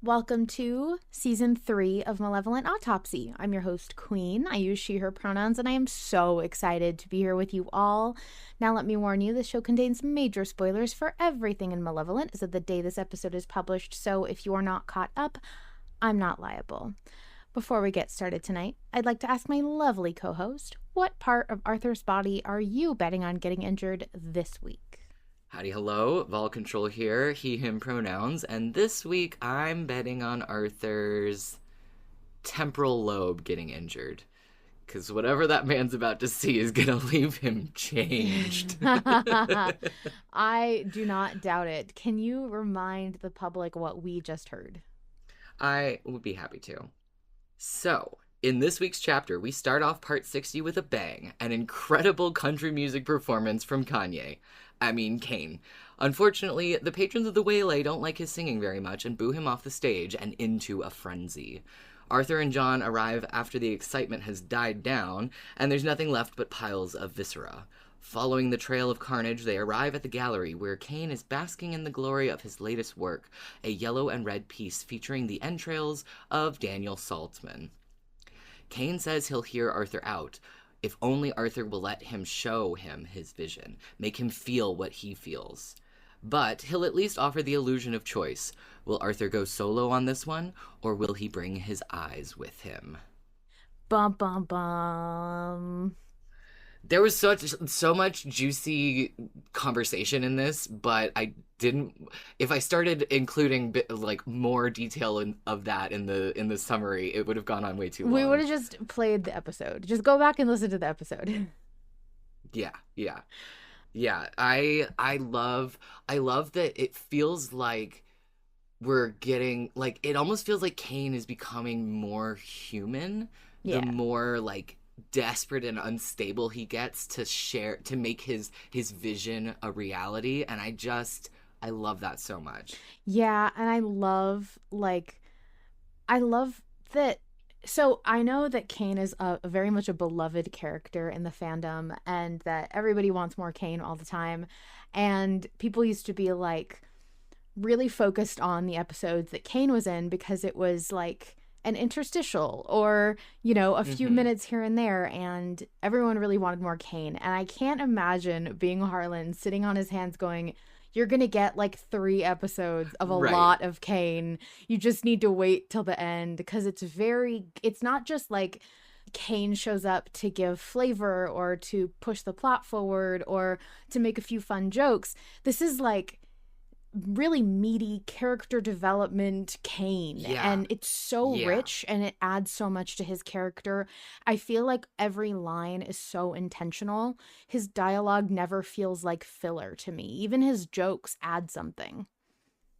Welcome to Season 3 of Malevolent Autopsy. I'm your host, Queen. I use she, her pronouns, and I am so excited to be here with you all. Now, let me warn you, this show contains major spoilers for everything in Malevolent as of the day this episode is published, so if you are not caught up, I'm not liable. Before we get started tonight, I'd like to ask my lovely co-host, what part of Arthur's body are you betting on getting injured this week? Howdy, hello, Vol Control here, he, him pronouns, and this week I'm betting on Arthur's temporal lobe getting injured. Because whatever that man's about to see is going to leave him changed. I do not doubt it. Can you remind the public what we just heard? I would be happy to. So, in this week's chapter, we start off part 60 with a bang, an incredible country music performance from Kane. Unfortunately, the patrons of the Waylay don't like his singing very much and boo him off the stage and into a frenzy. Arthur and John arrive after the excitement has died down, and there's nothing left but piles of viscera. Following the trail of carnage, they arrive at the gallery, where Kane is basking in the glory of his latest work, a yellow and red piece featuring the entrails of Daniel Saltzman. Kane says he'll hear Arthur out, if only Arthur will let him show him his vision, make him feel what he feels. But he'll at least offer the illusion of choice. Will Arthur go solo on this one, or will he bring his eyes with him? Bum, bum, bum. There was so much juicy conversation in this, but I didn't. If I started including more detail of that in the summary, it would have gone on way too long. We would have just played the episode. Just go back and listen to the episode. Yeah. I love that it feels like we're getting it almost feels like Kane is becoming more human. Yeah. The more desperate and unstable he gets to make his vision a reality, and I love that so much. Yeah, and I love that. So I know that Kane is a very much a beloved character in the fandom, and that everybody wants more Kane all the time, and people used to be really focused on the episodes that Kane was in because it was an interstitial or, a few minutes here and there, and everyone really wanted more Kane. And I can't imagine being Harlan sitting on his hands going, you're gonna get 3 episodes of a lot of Kane. You just need to wait till the end, because it's not just Kane shows up to give flavor or to push the plot forward or to make a few fun jokes. This is really meaty character development Kane, and it's so rich, and it adds so much to his character. I feel like every line is so intentional. His dialogue never feels like filler to me. Even his jokes add something.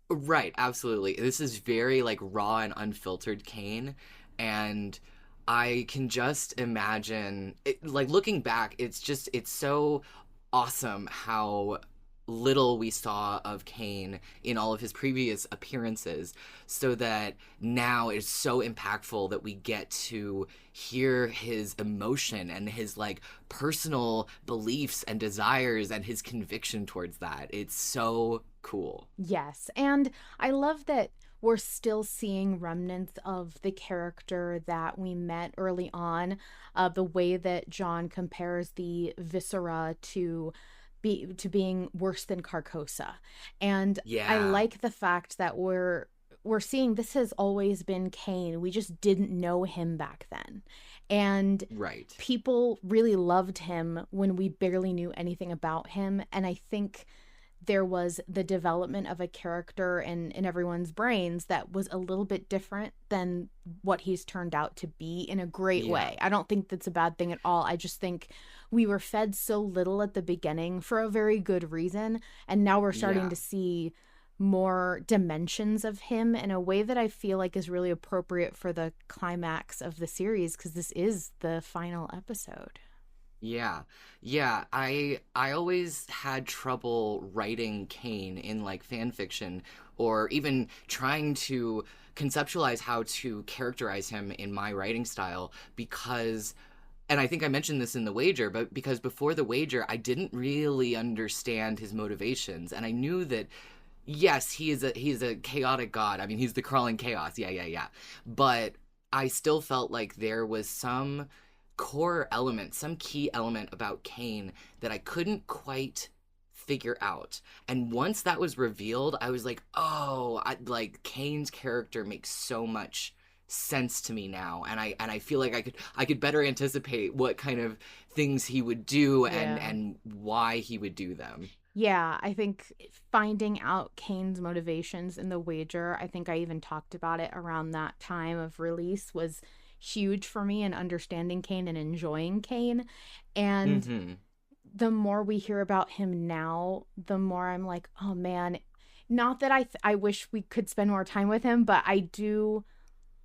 Right, absolutely. This is very raw and unfiltered Kane, and I can just imagine it, looking back, it's so awesome how little we saw of Kane in all of his previous appearances, so that now it's so impactful that we get to hear his emotion and his personal beliefs and desires and his conviction towards that. It's so cool. Yes, and I love that we're still seeing remnants of the character that we met early on, the way that John compares the viscera to being worse than Carcosa. And I like the fact that we're seeing this has always been Kane. We just didn't know him back then. And people really loved him when we barely knew anything about him. And I think there was the development of a character in everyone's brains that was a little bit different than what he's turned out to be, in a great way. I don't think that's a bad thing at all. I just think we were fed so little at the beginning for a very good reason, and now we're starting to see more dimensions of him in a way that I feel like is really appropriate for the climax of the series, because this is the final episode. Yeah. Yeah, I always had trouble writing Kane in like fan fiction or even trying to conceptualize how to characterize him in my writing style because and I think I mentioned this in the wager, but because before the wager I didn't really understand his motivations and I knew that yes, he's a chaotic god. I mean, he's the crawling chaos. Yeah, yeah, yeah. But I still felt like there was some core element, some key element about Kane that I couldn't quite figure out. And once that was revealed, I was like, "Oh, like Kane's character makes so much sense to me now." And I feel like I could better anticipate what kind of things he would do Yeah. and why he would do them. Yeah, I think finding out Kane's motivations in the wager, I think I even talked about it around that time of release, was huge for me in understanding Kane and enjoying Kane. And Mhm. the more we hear about him now, the more I'm like, oh man, not that I wish we could spend more time with him, but I do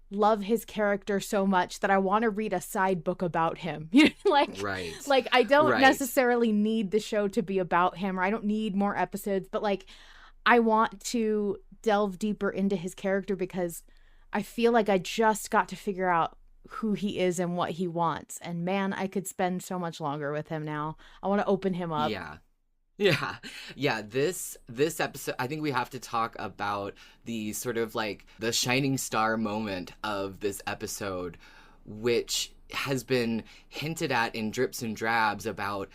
love his character so much that I want to read a side book about him. You know, Right. like I don't Right. necessarily need the show to be about him, or I don't need more episodes, but like I want to delve deeper into his character because I feel like I just got to figure out who he is and what he wants. And man, I could spend so much longer with him now. I want to open him up. Yeah. Yeah. Yeah, this episode I think we have to talk about the sort of like the shining star moment of this episode which has been hinted at in drips and drabs about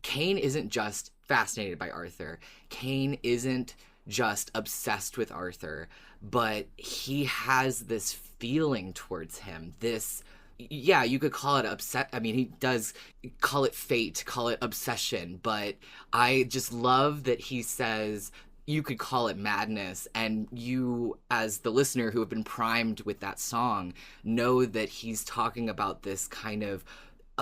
Kane isn't just fascinated by Arthur. Kane isn't just obsessed with Arthur, but he has this feeling towards him. This yeah, you could call it upset. I mean, he does call it fate, call it obsession, but I just love that he says you could call it madness and you as the listener who have been primed with that song know that he's talking about this kind of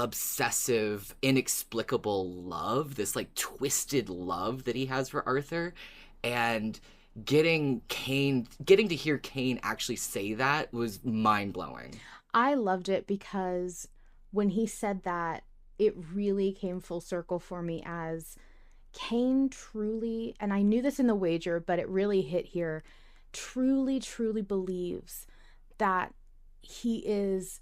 obsessive, inexplicable love, this like twisted love that he has for Arthur. And getting to hear Kane actually say that was mind blowing. I loved it because when he said that, it really came full circle for me as Kane truly, and I knew this in the wager, but it really hit here, truly, truly believes that he is,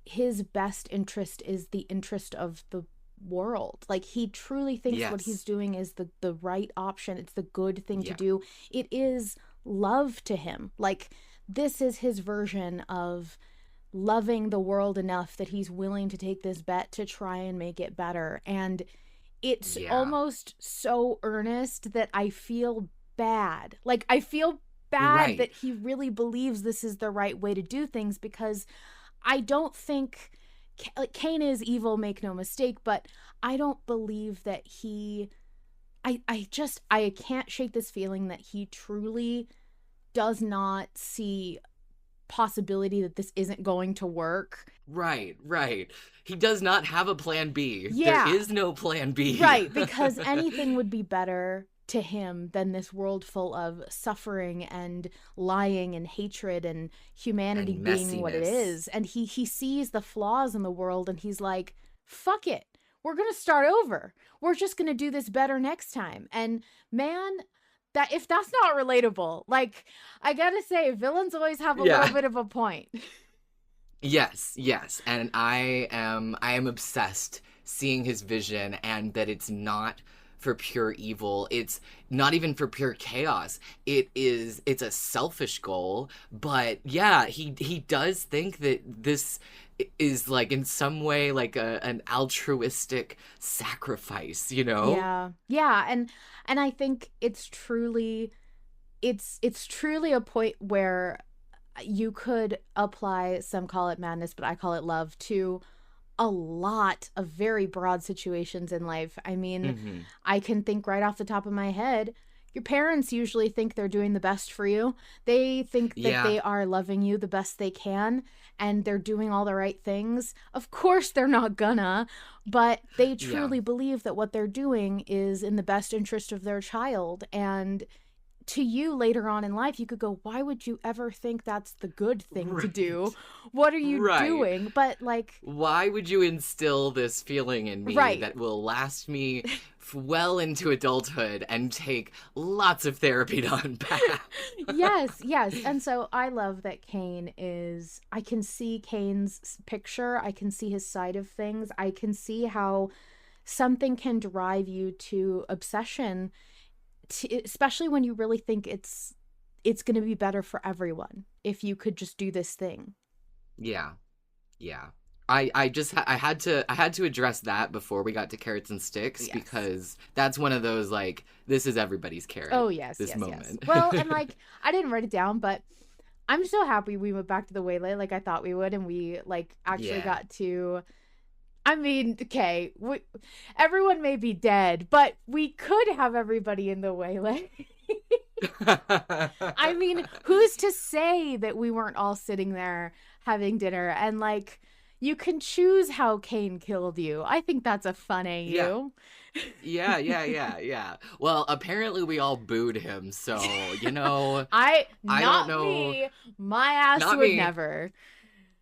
his best interest is the interest of the world. Like he truly thinks what he's Yes. doing is the right option. It's the good thing to Yeah. do. It is love to him. Like this is his version of loving the world enough that he's willing to take this bet to try and make it better. And it's Yeah. almost so earnest that I feel bad. Like I feel bad Right. that he really believes this is the right way to do things because I don't think like Cain is evil, make no mistake, but I don't believe that he I can't shake this feeling that he truly does not see possibility that this isn't going to work. Right. Right. He does not have a plan B. There Yeah, is no plan B. right, because anything would be better to him than this world full of suffering and lying and hatred and humanity And being what it messiness. is. And he sees the flaws in the world and he's like, fuck it. We're going to start over. We're just going to do this better next time. And man, that if that's not relatable, like I got to say villains always have a little Yeah. bit of a point. Yes, yes. And I am obsessed seeing his vision and that it's not for pure evil. It's not even for pure chaos. It's a selfish goal, but yeah, he does think that this is like in some way like an altruistic sacrifice, you know? Yeah. Yeah, and I think it's truly a point where you could apply, some call it madness, but I call it love, to a lot of very broad situations in life. I mean, Mhm. I can think right off the top of my head. Your parents usually think they're doing the best for you. They think that Yeah. they are loving you the best they can and they're doing all the right things. Of course, they're not gonna, but they Yeah. truly believe that what they're doing is in the best interest of their child. And to you later on in life, you could go, why would you ever think that's the good thing to do? Right. What are you Right. doing? But like, Why would you instill this feeling in me right. that will last me well into adulthood and take lots of therapy to unpack? Yes, yes. And so I love that Kane is, I can see Kane's picture. I can see his side of things. I can see how something can drive you to obsession, especially when you really think it's going to be better for everyone if you could just do this thing. Yeah. Yeah. I had to address that before we got to carrots and sticks Yes. because that's one of those like this is everybody's carrot Oh, yes, this yes, yes. moment. Well, and like, I didn't write it down, but I'm so happy we went back to the Waylay like I thought we would, and we like actually Yeah. got to. I mean, okay, everyone may be dead, but we could have everybody in the Waylay. I mean, who's to say that we weren't all sitting there having dinner and like you can choose how Kane killed you. I think that's a fun Yeah. AU. Yeah. Well, apparently we all booed him, so I don't Not know. me. My ass Not would me. never.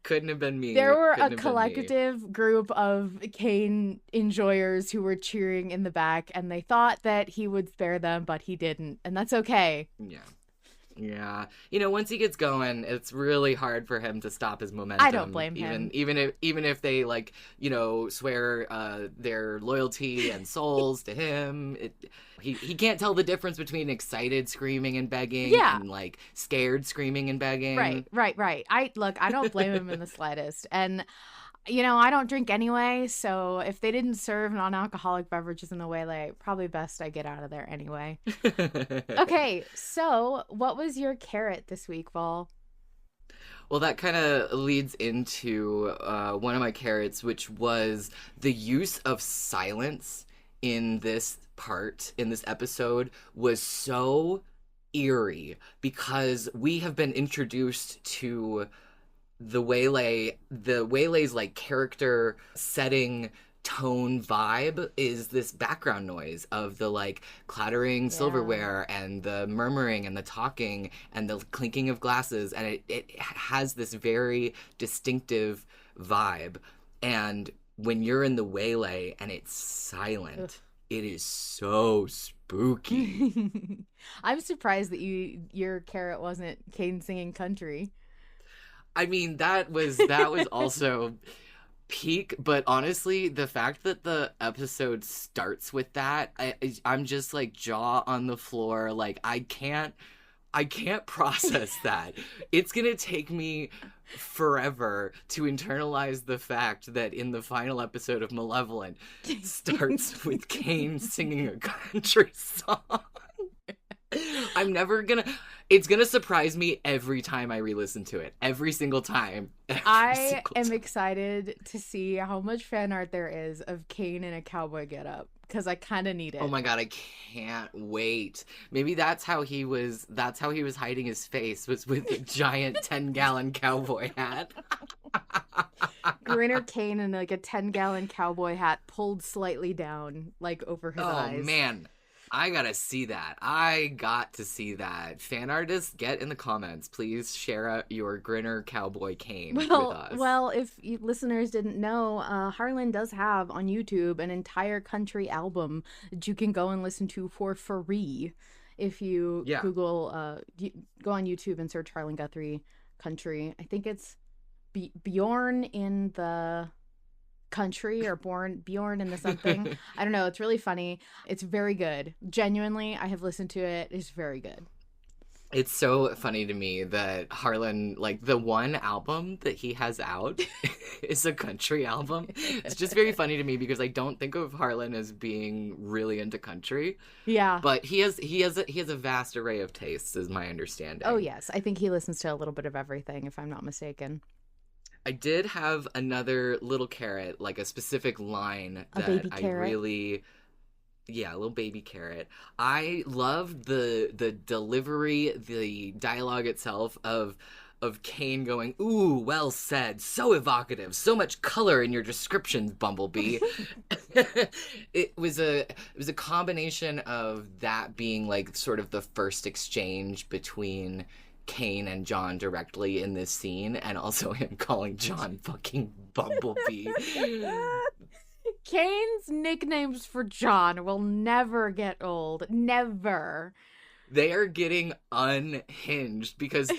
Couldn't have been me. There were a Couldn't have been me. collective group of Kane enjoyers who were cheering in the back, and they thought that he would spare them, but he didn't, and that's okay. Yeah. Yeah. Once he gets going, it's really hard for him to stop his I don't momentum. blame him. Even if they like, swear their loyalty and souls to him, he can't tell the difference between excited screaming and begging Yeah. and like scared screaming and begging. Right. I don't blame him in the slightest. And I don't drink anyway, so if they didn't serve non-alcoholic beverages in the Waylay, probably best I get out of there anyway. Okay, so what was your carrot this week, Vol? Well, that kind of leads into one of my carrots, which was the use of silence in this in this episode was so eerie because we have been introduced to the Waylay's like character setting tone vibe is this background noise of the like clattering silverware and the murmuring and the talking and the clinking of glasses, and it has this very distinctive vibe. And when you're in the Waylay and it's silent, ugh, it is so spooky. I'm surprised that your carrot wasn't Kane singing country. I mean, that was also peak, but honestly, the fact that the episode starts with that, I'm just like jaw on the floor. Like I can't process that. It's gonna take me forever to internalize the fact that in the final episode of Malevolent starts with Kane singing a country song. I'm never gonna. It's gonna surprise me every time I re-listen to it. Every single time. I am excited to see how much fan art there is of Kane in a cowboy getup because I kind of need it. Oh my god, I can't wait. Maybe that's how he was. That's how he was hiding his face, was with a giant 10-gallon cowboy hat. Grinner Kane in like a 10-gallon cowboy hat pulled slightly down, like over his eyes. Oh man. I gotta see that. I got to see that. Fan artists, get in the comments. Please share your Grinner Cowboy Kane with us. Well, if you listeners didn't know, Harlan does have on YouTube an entire country album that you can go and listen to for free. If you Google, go on YouTube and search Harlan Guthrie country. I think it's Bjorn in the country or Bjorn in the something. I don't know. It's really funny. It's very good. Genuinely, I have listened to it. It's very good. It's so funny to me that Harlan, like the one album that he has out is a country album. It's just very funny to me because I don't think of Harlan as being really into country. Yeah. But he has a vast array of tastes, is my understanding. Oh yes. I think he listens to a little bit of everything, if I'm not mistaken. I did have another little carrot, like a specific line that I really... Yeah, a little baby carrot. I loved the delivery, the dialogue itself of of Kane going, "Ooh, well said, so evocative, so much color in your descriptions, Bumblebee." It was a combination of that being like sort of the first exchange between Kane and John directly in this scene, and also him calling John fucking Bumblebee. Kane's nicknames for John will never get old. Never. They are getting unhinged because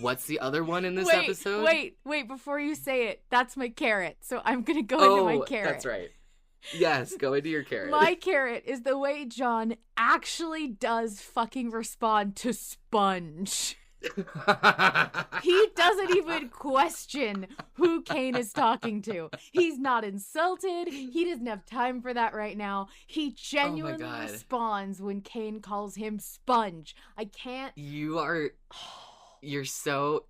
what's the other one in this episode? Wait, before you say it, that's my carrot. So I'm going to go into my carrot. That's right. Yes, go into your carrot. My carrot is the way John actually does fucking respond to Sponge. He doesn't even question who Kane is talking to. He's not insulted. He doesn't have time for that right now. He genuinely responds when Kane calls him Sponge. I can't. You're so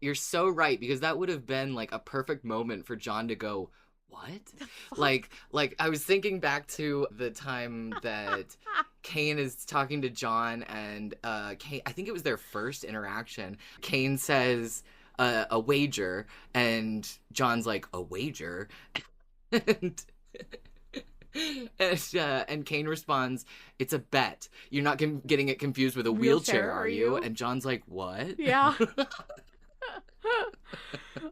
right, because that would have been like a perfect moment for John to go, "What?" Like I was thinking back to the time that Kane is talking to John, and Kane, I think it was their first interaction. Kane says a wager, and John's like, "A wager?" and and Kane responds, "It's a bet. You're not getting it confused with a wheelchair, are you?" And John's like, "What?" Yeah.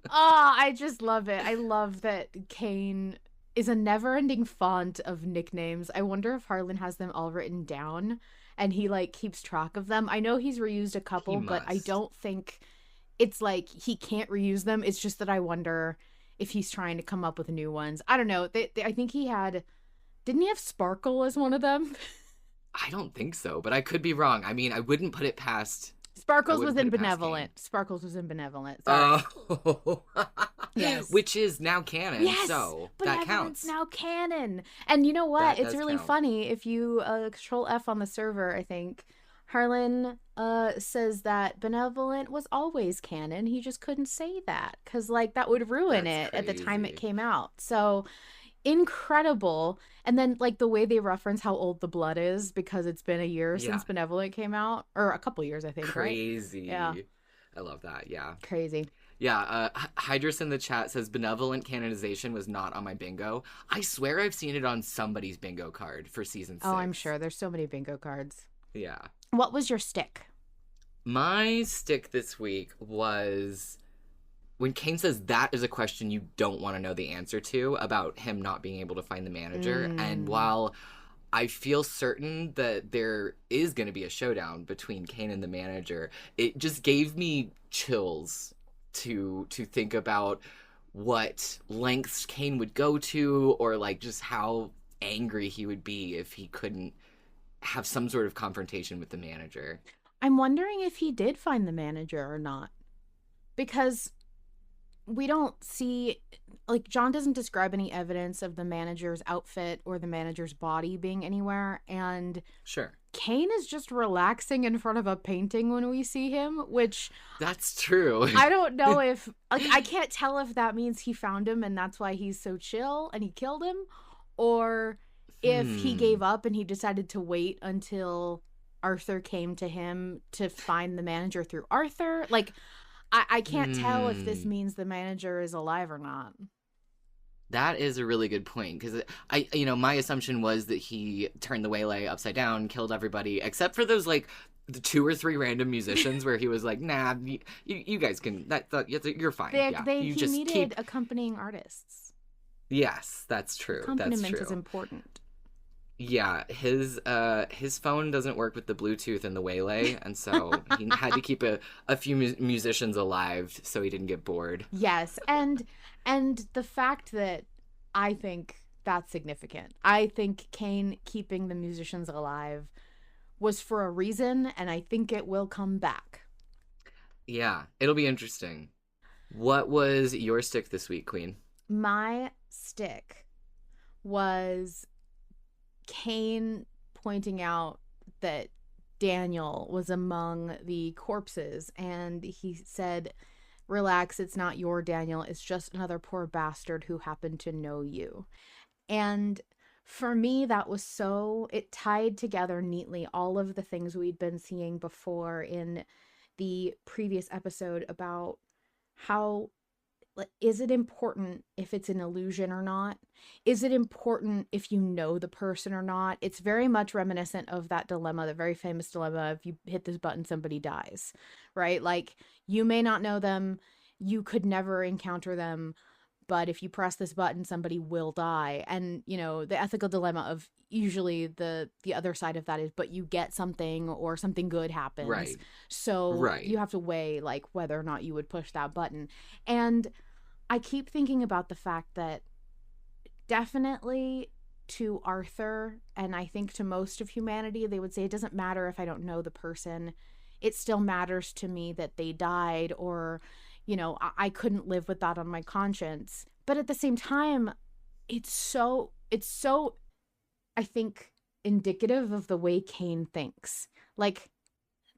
I just love it. I love that Kane is a never-ending font of nicknames. I wonder if Harlan has them all written down and he like keeps track of them. I know he's reused a couple, but I don't think it's like he can't reuse them. It's just that I wonder if he's trying to come up with new ones. I don't know. I think didn't he have Sparkle as one of them? I don't think so, but I could be wrong. I mean, I wouldn't put it past... Sparkles was in Benevolent. Sparkles was in Benevolent. Sorry. Oh. Yes. Which is now canon, yes, so that counts. Now canon. And you know what? It's really funny. If you control F on the server, I think, Harlan says that Benevolent was always canon. He just couldn't say that because, like, that would ruin it at the time it came out. So... incredible. And then like the way they reference how old the blood is because it's been a year since Benevolent came out, or a couple years, I think. Crazy. Right? Yeah, I love that. Yeah, crazy. Yeah. Hydrus in the chat says Benevolent canonization was not on my bingo. I swear I've seen it on somebody's bingo card for season 6. Oh, I'm sure there's so many bingo cards. Yeah. What was your stick? My stick this week was when Kane says that is a question you don't want to know the answer to about him not being able to find the manager. And while I feel certain that there is going to be a showdown between Kane and the manager, it just gave me chills to think about what lengths Kane would go to, or like just how angry he would be if he couldn't have some sort of confrontation with the manager. I'm wondering if he did find the manager or not, because we don't see, like, John doesn't describe any evidence of the manager's outfit or the manager's body being anywhere, and Kane is just relaxing in front of a painting when we see him, which... That's true. I don't know if... like, I can't tell if that means he found him and that's why he's so chill and he killed him, or if he gave up and he decided to wait until Arthur came to him to find the manager through Arthur. Like... I can't tell if this means the manager is alive or not. That is a really good point, because my assumption was that he turned the waylay upside down, killed everybody, except for those like the 2 or 3 random musicians where he was like, "Nah, you guys can. You're fine." He needed accompanying artists. Yes, that's true. Accompaniment is important. Yeah, his phone doesn't work with the Bluetooth and the waylay, and so he had to keep a few musicians alive so he didn't get bored. Yes, and the fact that I think that's significant. I think Kane keeping the musicians alive was for a reason, and I think it will come back. Yeah, it'll be interesting. What was your stick this week, Queen? My stick was Kane pointing out that Daniel was among the corpses, and he said, "Relax, it's not your Daniel, it's just another poor bastard who happened to know you." And for me, that was it tied together neatly all of the things we'd been seeing before in the previous episode about how is it important if it's an illusion or not? Is it important if you know the person or not? It's very much reminiscent of that dilemma, the very famous dilemma, if you hit this button, somebody dies, right? Like, you may not know them, you could never encounter them, but if you press this button, somebody will die. And, you know, the ethical dilemma of usually the other side of that is, but you get something or something good happens. Right. So you Right. have to weigh like whether or not you would push that button. And I keep thinking about the fact that definitely to Arthur, and I think to most of humanity, they would say it doesn't matter if I don't know the person. It still matters to me that they died, or, you know, I couldn't live with that on my conscience. But at the same time, it's so, I think, indicative of the way Cain thinks. Like,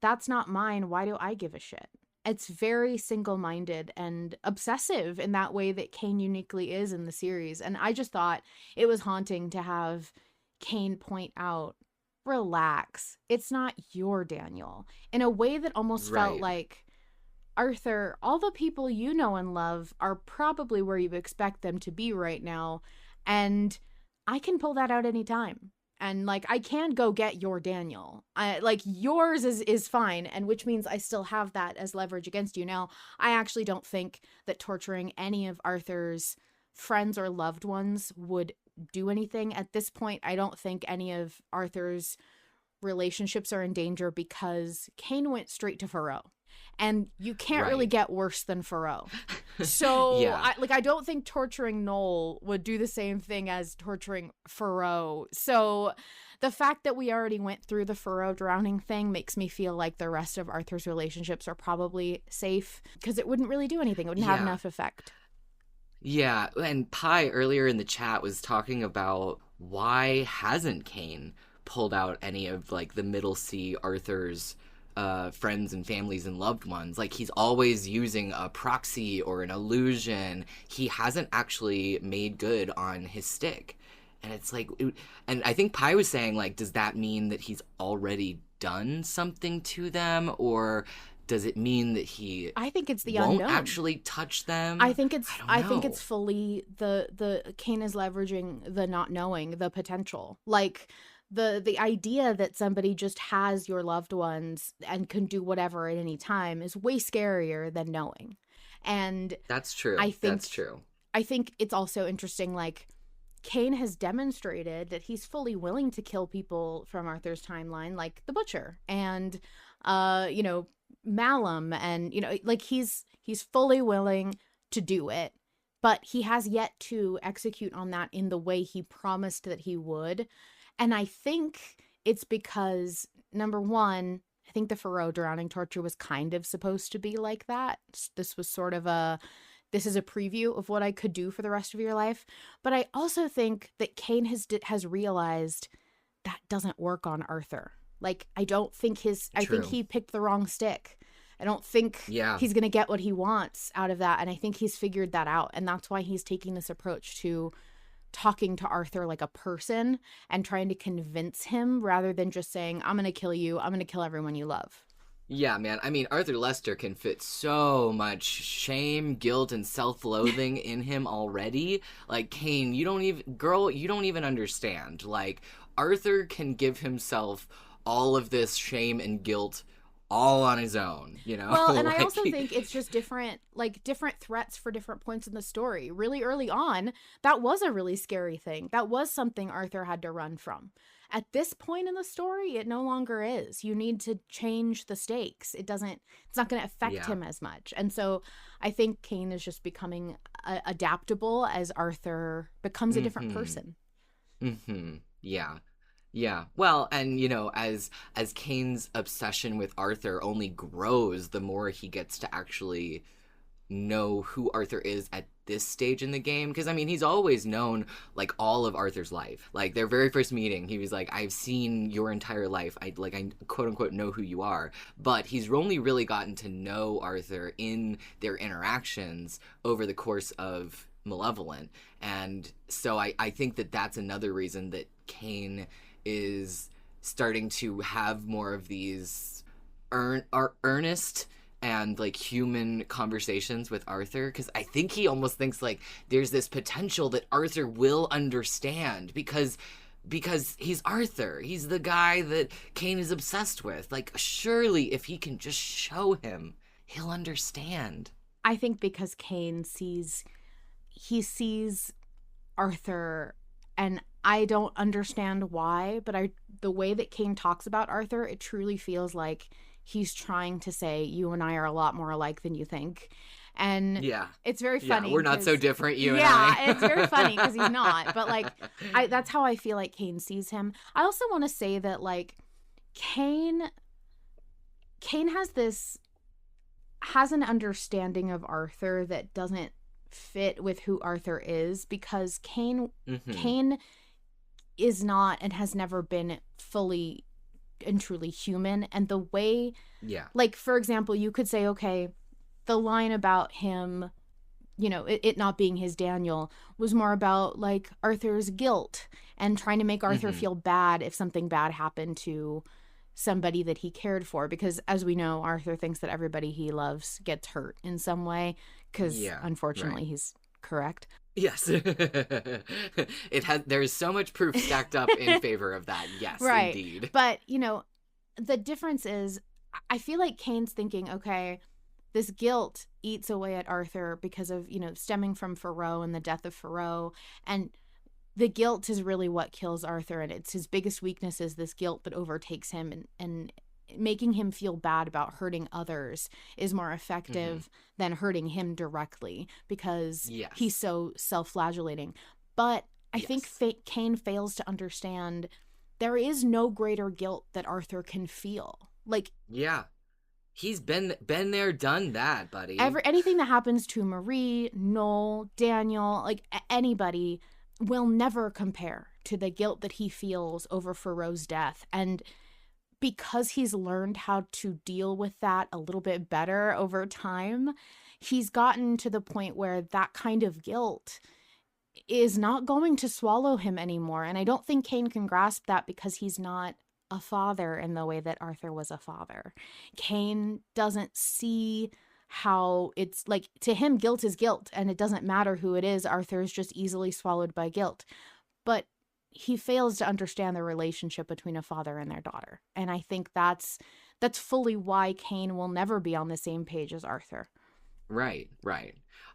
that's not mine. Why do I give a shit? It's very single minded and obsessive in that way that Cain uniquely is in the series. And I just thought it was haunting to have Cain point out, relax, it's not your Daniel, in a way that almost felt Right. like, Arthur, all the people you know and love are probably where you expect them to be right now. And I can pull that out anytime. And like, I can go get your Daniel. Like, yours is fine, and which means I still have that as leverage against you. Now, I actually don't think that torturing any of Arthur's friends or loved ones would do anything at this point. I don't think any of Arthur's relationships are in danger because Cain went straight to Pharaoh, and you can't really Right. get worse than Pharaoh. So Yeah. I don't think torturing Noel would do the same thing as torturing Pharaoh. So the fact that we already went through the Pharaoh drowning thing makes me feel like the rest of Arthur's relationships are probably safe, because it wouldn't really do anything. It wouldn't have Yeah. enough effect. Yeah. And Pi earlier in the chat was talking about why hasn't Kane pulled out any of like the middle C Arthur's friends and families and loved ones. Like he's always using a proxy or an illusion. He hasn't actually made good on his stick. And it's like, and I think Pi was saying, like, does that mean that he's already done something to them? Or does it mean that he I think it's the won't unknown. actually touch I them? think I it's don't I think it's know. fully the Kane is leveraging the not knowing, the potential. Like, the idea that somebody just has your loved ones and can do whatever at any time is way scarier than knowing. And That's I true. That's think true. I think it's also interesting, like, Kane has demonstrated that he's fully willing to kill people from Arthur's timeline, like the Butcher and you know, Malum, and you know, like, he's fully willing to do it, but he has yet to execute on that in the way he promised that he would. And I think it's because, number one, I think the Pharaoh drowning torture was kind of supposed to be like that. This was sort of a, this is a preview of what I could do for the rest of your life. But I also think that Kane has realized that doesn't work on Arthur. Like, I think True. he picked the wrong stick. I don't think Yeah. he's going to get what he wants out of that. And I think he's figured that out. And that's why he's taking this approach to talking to Arthur like a person and trying to convince him, rather than just saying, I'm going to kill you. I'm going to kill everyone you love. Yeah, man. I mean, Arthur Lester can fit so much shame, guilt, and self-loathing in him already. Like, Kane, you don't even, girl, you don't even understand. Like, Arthur can give himself all of this shame and guilt all on his own, you know? Well, and I like, also think it's just different, like different threats for different points in the story. Really early on, that was a really scary thing. That was something Arthur had to run from. At this point in the story, it no longer is. You need to change the stakes. It's not going to affect yeah. him as much. And so I think Kane is just becoming adaptable as Arthur becomes a different Mm-hmm. person. Mm-hmm. Yeah. Yeah. Well, and you know, as Kane's obsession with Arthur only grows the more he gets to actually know who Arthur is at this stage in the game, because I mean he's always known like all of Arthur's life. Like their very first meeting, he was like, I've seen your entire life. I quote unquote know who you are. But he's only really gotten to know Arthur in their interactions over the course of Malevolent. And so I think that that's another reason that Kane is starting to have more of these earnest and like human conversations with Arthur, because I think he almost thinks like there's this potential that Arthur will understand because he's Arthur. He's the guy that Kane is obsessed with. Like, surely if he can just show him, he'll understand. I think because Kane he sees Arthur, and I don't understand why, but the way that Kane talks about Arthur, it truly feels like he's trying to say, you and I are a lot more alike than you think. And yeah, it's very funny. Yeah, we're not so different, you and I. Yeah, it's very funny because he's not. But like, that's how I feel like Kane sees him. I also want to say that like Kane has an understanding of Arthur that doesn't fit with who Arthur is, because Kane is not and has never been fully and truly human. And the way, like, for example, you could say, okay, the line about him, you know, it not being his Daniel was more about like Arthur's guilt and trying to make Arthur feel bad if something bad happened to somebody that he cared for, because as we know, Arthur thinks that everybody he loves gets hurt in some way, because unfortunately he's correct. Yes. There's so much proof stacked up in favor of that. Yes, right. Indeed. But, you know, the difference is, I feel like Kane's thinking, okay, this guilt eats away at Arthur because of, you know, stemming from Faroe and the death of Faroe. And the guilt is really what kills Arthur. And it's his biggest weakness is this guilt that overtakes him, and making him feel bad about hurting others is more effective than hurting him directly, because he's so self-flagellating. But I think Kane fails to understand there is no greater guilt that Arthur can feel. Like, he's been there, done that, buddy. Anything that happens to Marie, Noel, Daniel, like anybody, will never compare to the guilt that he feels over Faroe's death. And because he's learned how to deal with that a little bit better over time, he's gotten to the point where that kind of guilt is not going to swallow him anymore. And I don't think Kane can grasp that because he's not a father in the way that Arthur was a father. Kane doesn't see how it's like, to him, guilt is guilt, and it doesn't matter who it is. Arthur is just easily swallowed by guilt. But he fails to understand the relationship between a father and their daughter. And I think that's fully why Kane will never be on the same page as Arthur. Right.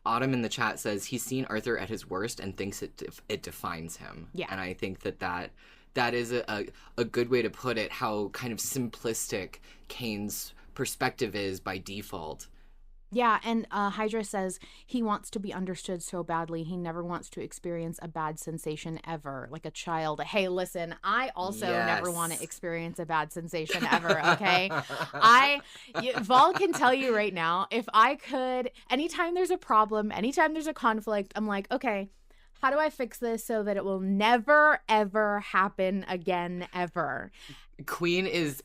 Autumn in the chat says he's seen Arthur at his worst and thinks it defines him. Yeah. And I think that is a good way to put it, how kind of simplistic Kane's perspective is by default. Yeah, and Hydra says he wants to be understood so badly. He never wants to experience a bad sensation ever, like a child. Hey, listen, I also never want to experience a bad sensation ever, okay? Vol can tell you right now, if I could, anytime there's a problem, anytime there's a conflict, I'm like, okay, how do I fix this so that it will never, ever happen again, ever? Queen is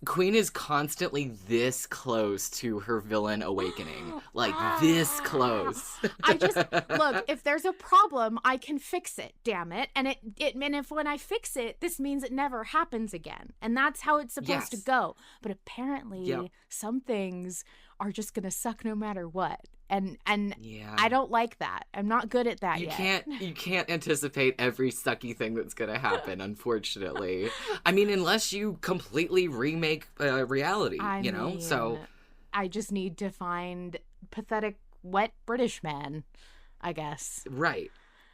constantly this close to her villain awakening. Like, this close. I just, look, if there's a problem, I can fix it, damn it. And if when I fix it, this means it never happens again. And that's how it's supposed to go. But apparently, some things are just going to suck no matter what. And I don't like that. I'm not good at that yet. You can't anticipate every sucky thing that's going to happen, unfortunately. I mean, unless you completely remake reality, you know? So I just need to find pathetic, wet British man, I guess. Right.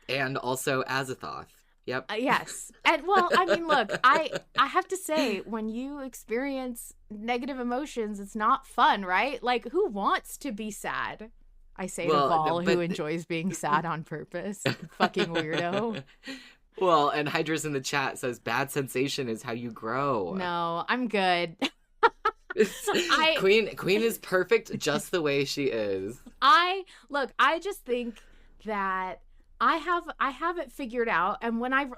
And also Azathoth. Yep. Yes. And well, I mean, look, I have to say, when you experience negative emotions, it's not fun, right? Like, who wants to be sad? I say to Vol, who enjoys being sad on purpose. Fucking weirdo. Well, and Hydra's in the chat says, bad sensation is how you grow. No, I'm good. Queen is perfect just the way she is. I just think that I have it figured out, and when I'm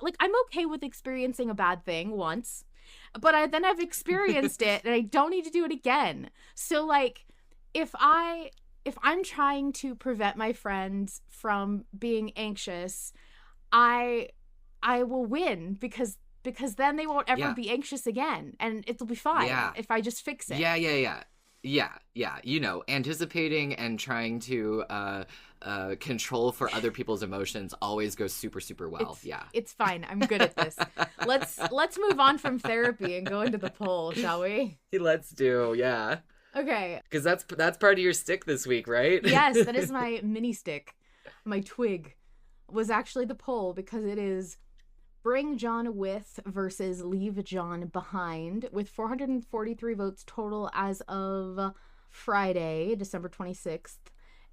okay with experiencing a bad thing once, but I've experienced it and I don't need to do it again. So like, if I'm trying to prevent my friends from being anxious, I will win because then they won't ever be anxious again, and it'll be fine if I just fix it. Yeah. Yeah, anticipating and trying to control for other people's emotions always goes super, super well. Yeah. It's fine. I'm good at this. Let's move on from therapy and go into the poll, shall we? Let's do, yeah. Okay. Because that's part of your stick this week, right? Yes, that is my mini stick. My twig was actually the poll because it is Bring John With versus Leave John Behind, with 443 votes total as of Friday, December 26th.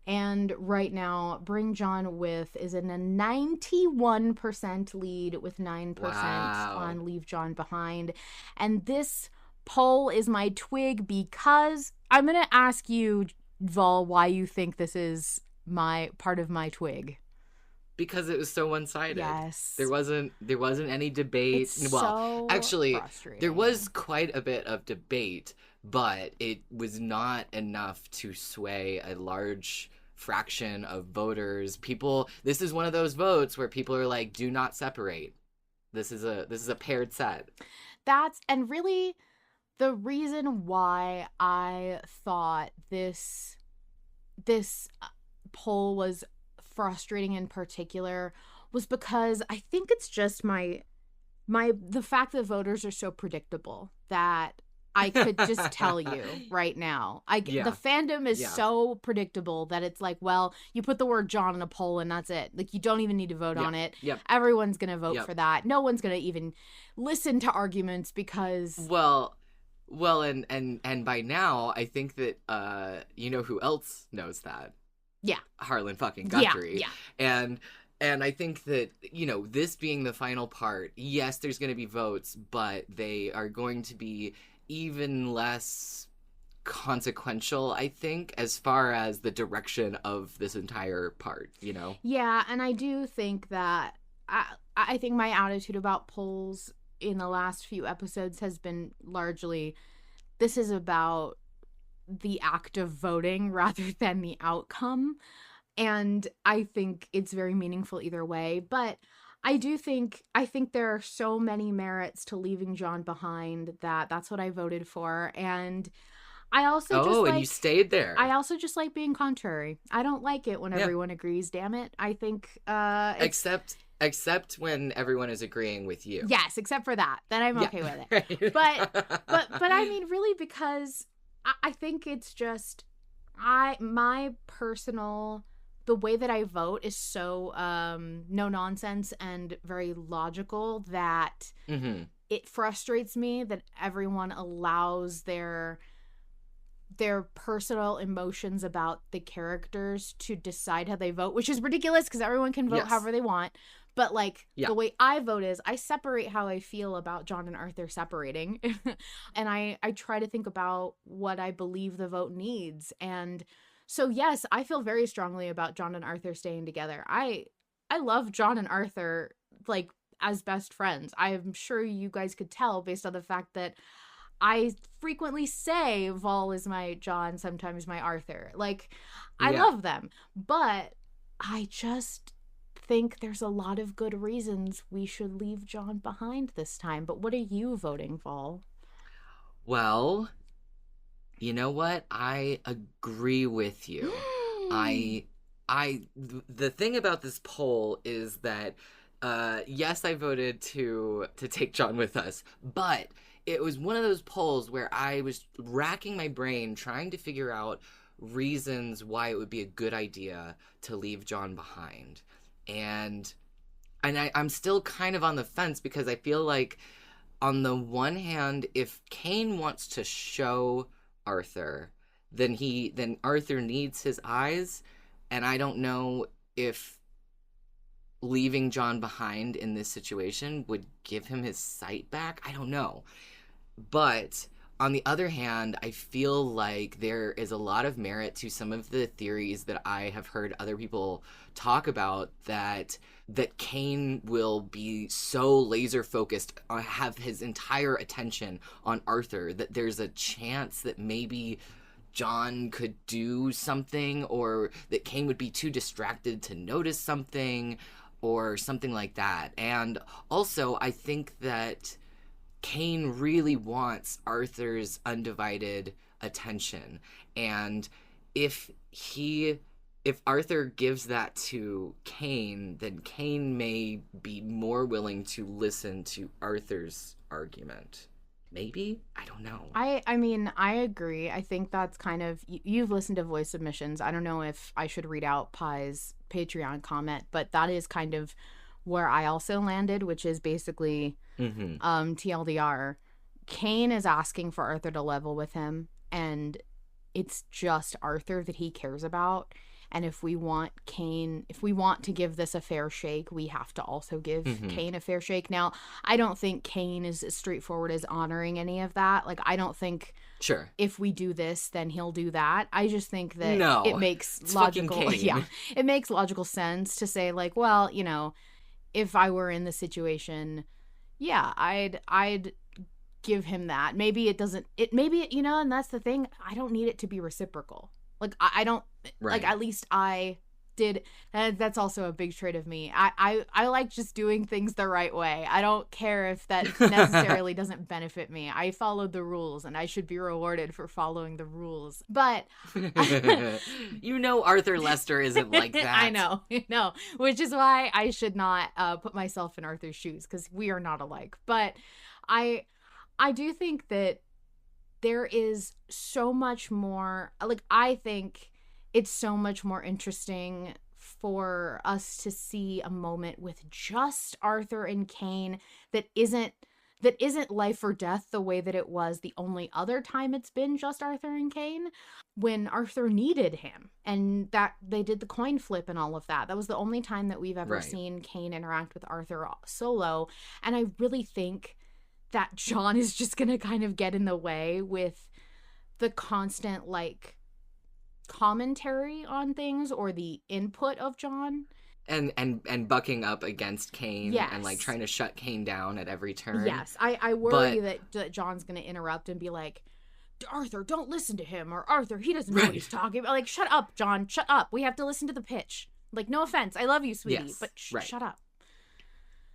And right now, Bring John With is in a 91% lead with 9% on Leave John Behind. And this poll is my twig because I'm going to ask you, Vol, why you think this is my part of my twig. Because it was so one-sided. Yes. There wasn't any debate. It's so actually, frustrating. there was quite a bit of debate, but it was not enough to sway a large fraction of voters. This is one of those votes where people are like, do not separate. This is a paired set. And really the reason why I thought this poll was frustrating in particular was because I think it's just the fact that voters are so predictable that I could just tell you right now. The fandom is so predictable that it's like, well, you put the word John in a poll and that's it. Like, you don't even need to vote on it. Yep. Everyone's going to vote for that. No one's going to even listen to arguments because... Well, and by now, I think that, you know who else knows that? Yeah. Harlan fucking Guthrie. Yeah. And I think that, this being the final part, yes, there's going to be votes, but they are going to be even less consequential, I think, as far as the direction of this entire part, Yeah, and I do think that I think my attitude about polls in the last few episodes has been largely, this is about the act of voting rather than the outcome. And I think it's very meaningful either way. But I think there are so many merits to leaving John behind that's what I voted for. And I also and you stayed there. I also just like being contrary. I don't like it when everyone agrees, damn it. I think Except when everyone is agreeing with you. Yes, except for that. Then I'm okay with it. Right. But I mean, really, because I think it's just my personal, the way that I vote is so no nonsense and very logical that it frustrates me that everyone allows their personal emotions about the characters to decide how they vote, which is ridiculous because everyone can vote however they want. But the way I vote is I separate how I feel about John and Arthur separating. And I try to think about what I believe the vote needs. And so, yes, I feel very strongly about John and Arthur staying together. I love John and Arthur, as best friends. I'm sure you guys could tell based on the fact that I frequently say Vol is my John, sometimes my Arthur. I love them. But I just think there's a lot of good reasons we should leave John behind this time. But what are you voting, Vol? Well, you know what? I agree with you. The thing about this poll is that, yes, I voted to take John with us, but it was one of those polls where I was racking my brain trying to figure out reasons why it would be a good idea to leave John behind. And I'm still kind of on the fence because I feel like, on the one hand, if Cain wants to show Arthur, then Arthur needs his eyes, and I don't know if leaving John behind in this situation would give him his sight back. I don't know. But on the other hand, I feel like there is a lot of merit to some of the theories that I have heard other people talk about, that Cain will be so laser focused on, have his entire attention on Arthur, that there's a chance that maybe John could do something, or that Cain would be too distracted to notice something, or something like that. And also, I think that Cain really wants Arthur's undivided attention. And if Arthur gives that to Kane, then Kane may be more willing to listen to Arthur's argument. Maybe? I don't know. I mean, I agree. I think that's kind of, you've listened to voice submissions. I don't know if I should read out Pie's Patreon comment, but that is kind of where I also landed, which is basically TLDR. Kane is asking for Arthur to level with him, and it's just Arthur that he cares about. And if we want to give this a fair shake, we have to also give Kane a fair shake. Now, I don't think Kane is as straightforward as honoring any of that. Like, I don't think if we do this, then he'll do that. I just think that it makes it makes logical sense to say, like, well, you know, if I were in the situation, yeah, I'd give him that. Maybe it doesn't, you know, and that's the thing. I don't need it to be reciprocal. Like, I don't, like, at least I did, that's also a big trait of me. I like just doing things the right way. I don't care if that necessarily doesn't benefit me. I followed the rules, and I should be rewarded for following the rules. But you know, Arthur Lester isn't like that. I know, which is why I should not put myself in Arthur's shoes, because we are not alike. But I do think that there is so much more, like, I think it's so much more interesting for us to see a moment with just Arthur and Kane that isn't life or death the way that it was the only other time it's been just Arthur and Kane, when Arthur needed him, and that they did the coin flip and all of that. That was the only time that we've ever seen Kane interact with Arthur solo. And I really think that John is just gonna kind of get in the way with the constant, like, commentary on things or the input of John. And bucking up against Kane and, like, trying to shut Kane down at every turn. Yes, I worry that John's gonna interrupt and be like, Arthur, don't listen to him, or Arthur, he doesn't know what he's talking about. Like, shut up, John, shut up. We have to listen to the pitch. Like, no offense, I love you, sweetie, but shut up.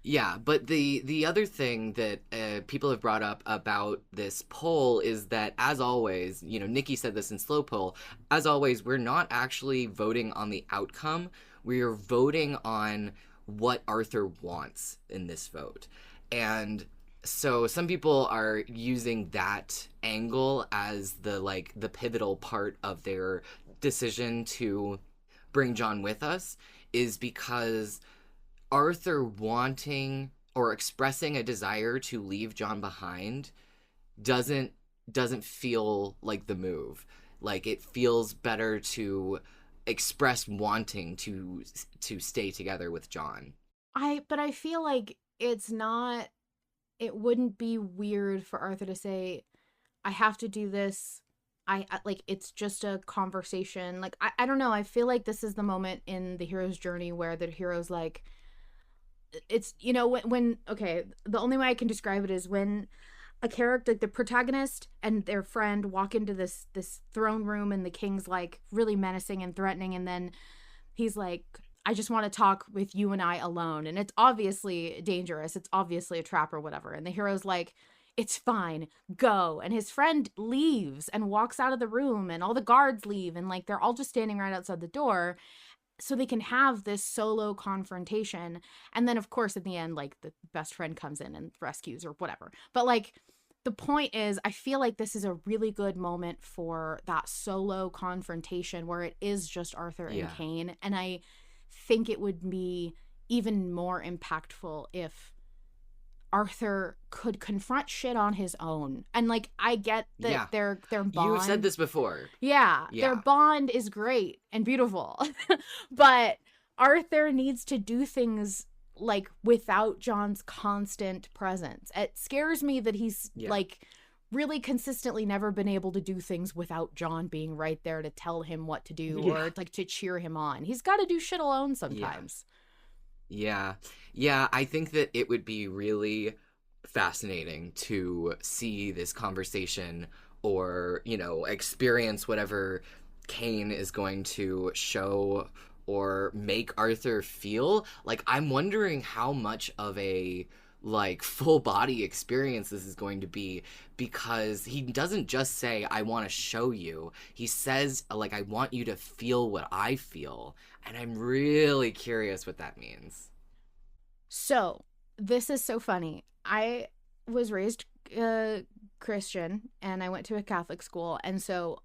Yeah, but the other thing that people have brought up about this poll is that, as always, you know, Nikki said this in Slow Poll, as always, we're not actually voting on the outcome. We are voting on what Arthur wants in this vote. And so some people are using that angle as the pivotal part of their decision to bring John with us, is because Arthur wanting or expressing a desire to leave John behind doesn't feel like the move. Like, it feels better to express wanting to stay together with John. But I feel like it wouldn't be weird for Arthur to say, I have to do this. I like, it's just a conversation. Like, I don't know. I feel like this is the moment in the hero's journey where the hero's like, it's, you know, when okay, the only way I can describe it is when a character, like the protagonist and their friend, walk into this throne room, and the king's like really menacing and threatening, and then he's like, I just want to talk with you and I alone, and it's obviously dangerous, it's obviously a trap or whatever, and the hero's like, it's fine, go. And his friend leaves and walks out of the room, and all the guards leave, and like they're all just standing right outside the door so they can have this solo confrontation. And then, of course, at the end, like, the best friend comes in and rescues or whatever. But, like, the point is, I feel like this is a really good moment for that solo confrontation where it is just Arthur and Kane. And I think it would be even more impactful if Arthur could confront shit on his own. And, like, I get that their bond. You've said this before. Yeah, their bond is great and beautiful. But Arthur needs to do things, like, without John's constant presence. It scares me that he's, like, really consistently never been able to do things without John being right there to tell him what to do or, like, to cheer him on. He's got to do shit alone sometimes. Yeah, I think that it would be really fascinating to see this conversation, or, you know, experience whatever Kane is going to show or make Arthur feel. Like, I'm wondering how much of a like full body experience this is going to be, because he doesn't just say I want to show you. He says like I want you to feel what I feel, and I'm really curious what that means. So, this is so funny. I was raised Christian and I went to a Catholic school. And so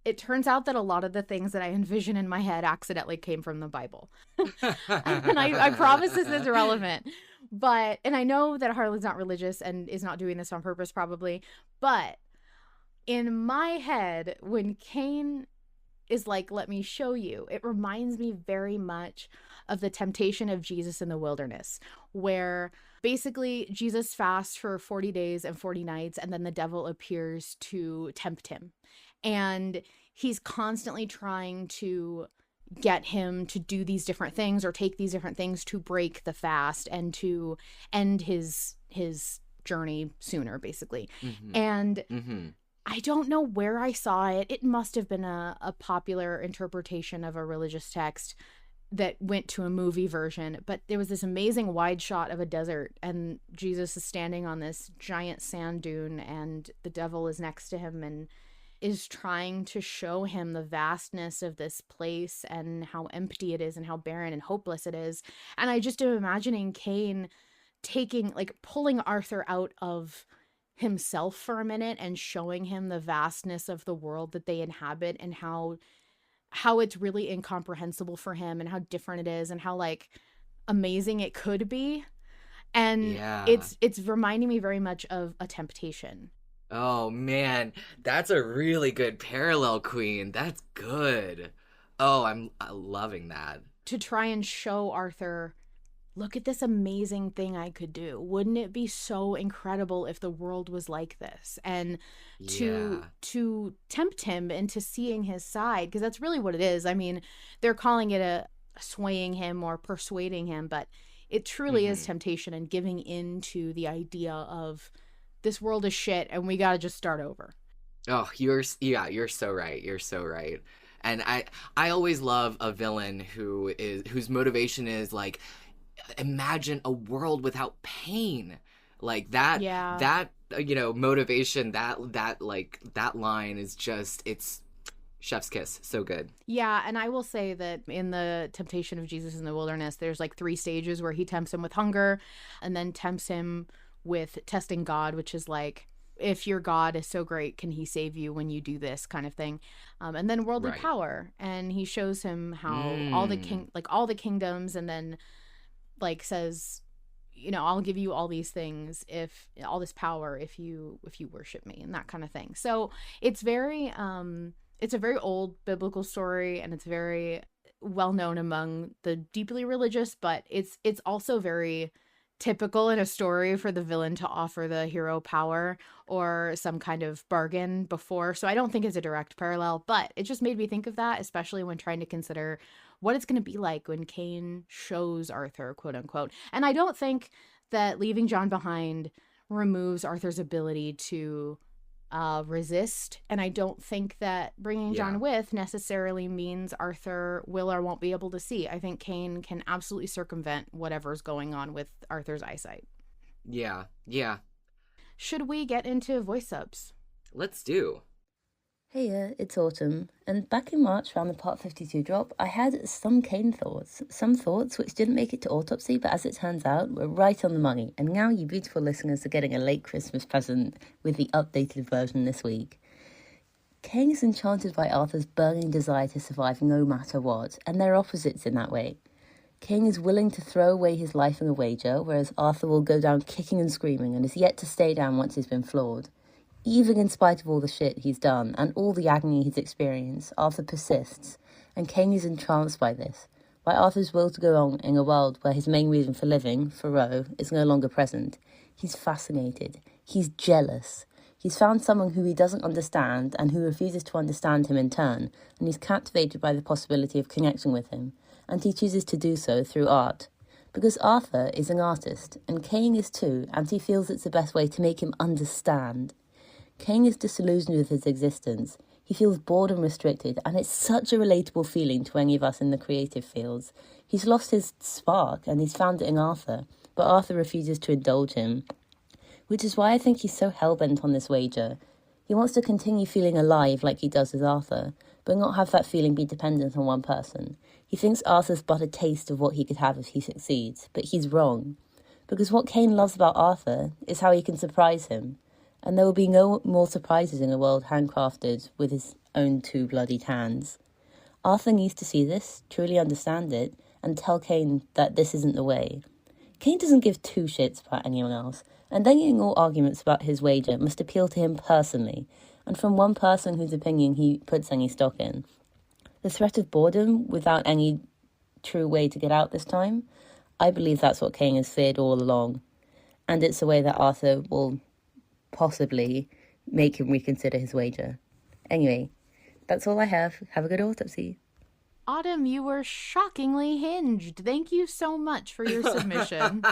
it turns out that a lot of the things that I envision in my head accidentally came from the Bible. And I promise this is relevant. But, and I know that Harlan's not religious and is not doing this on purpose, probably. But in my head, when Cain is like, let me show you, it reminds me very much of the temptation of Jesus in the wilderness, where basically Jesus fasts for 40 days and 40 nights, and then the devil appears to tempt him. And he's constantly trying to get him to do these different things or take these different things to break the fast and to end his journey sooner, basically. Mm-hmm. And Mm-hmm. I don't know where I saw it. It must have been a popular interpretation of a religious text that went to a movie version. But there was this amazing wide shot of a desert, and Jesus is standing on this giant sand dune, and the devil is next to him and is trying to show him the vastness of this place and how empty it is and how barren and hopeless it is. And I just am imagining Cain pulling Arthur out of himself for a minute and showing him the vastness of the world that they inhabit, and how it's really incomprehensible for him, and how different it is, and how like amazing it could be. And it's reminding me very much of a temptation. Oh man, that's a really good parallel, Queen. That's good. Oh, I'm loving that. To try and show Arthur, look at this amazing thing I could do. Wouldn't it be so incredible if the world was like this? And to tempt him into seeing his side, because that's really what it is. I mean, they're calling it a swaying him or persuading him, but it truly is temptation and giving in to the idea of this world is shit and we gotta just start over. Oh, you're so right. You're so right. And I always love a villain whose motivation is like, imagine a world without pain. Like that motivation, that line is just, it's chef's kiss. So good. Yeah, and I will say that in the temptation of Jesus in the wilderness, there's like 3 stages where he tempts him with hunger, and then tempts him with testing God, which is like, if your God is so great, can he save you when you do this kind of thing? And then worldly power, and he shows him how all the kingdoms, and then like says, I'll give you all these things, if all this power, if you worship me, and that kind of thing. So it's very it's a very old biblical story, and it's very well known among the deeply religious, but it's also very typical in a story for the villain to offer the hero power or some kind of bargain before. So I don't think it's a direct parallel, but it just made me think of that, especially when trying to consider what it's going to be like when Cain shows Arthur, quote unquote. And I don't think that leaving John behind removes Arthur's ability to resist. And I don't think that bringing John with necessarily means Arthur will or won't be able to see. I think Cain can absolutely circumvent whatever's going on with Arthur's eyesight. Yeah. Should we get into voice subs? Let's do. Hey, it's Autumn, and back in March around the Part 52 drop, I had some Cain thoughts. Some thoughts which didn't make it to Autopsy, but as it turns out, were right on the money, and now you beautiful listeners are getting a late Christmas present with the updated version this week. Cain is enchanted by Arthur's burning desire to survive no matter what, and they're opposites in that way. Cain is willing to throw away his life in a wager, whereas Arthur will go down kicking and screaming and is yet to stay down once he's been floored. Even in spite of all the shit he's done and all the agony he's experienced, Arthur persists, and Cain is entranced by this, by Arthur's will to go on in a world where his main reason for living, Thoreau, is no longer present. He's fascinated. He's jealous. He's found someone who he doesn't understand and who refuses to understand him in turn, and he's captivated by the possibility of connecting with him, and he chooses to do so through art. Because Arthur is an artist, and Cain is too, and he feels it's the best way to make him understand. Cain is disillusioned with his existence. He feels bored and restricted, and it's such a relatable feeling to any of us in the creative fields. He's lost his spark, and he's found it in Arthur, but Arthur refuses to indulge him, which is why I think he's so hell-bent on this wager. He wants to continue feeling alive like he does with Arthur, but not have that feeling be dependent on one person. He thinks Arthur's but a taste of what he could have if he succeeds, but he's wrong. Because what Cain loves about Arthur is how he can surprise him, and there will be no more surprises in a world handcrafted with his own 2 bloodied hands. Arthur needs to see this, truly understand it, and tell Cain that this isn't the way. Cain doesn't give 2 shits about anyone else, and ending all arguments about his wager must appeal to him personally, and from one person whose opinion he puts any stock in. The threat of boredom without any true way to get out this time, I believe that's what Cain has feared all along, and it's a way that Arthur will possibly make him reconsider his wager. Anyway, that's all I have. Have a good autopsy. Autumn, you were shockingly hinged. Thank you so much for your submission.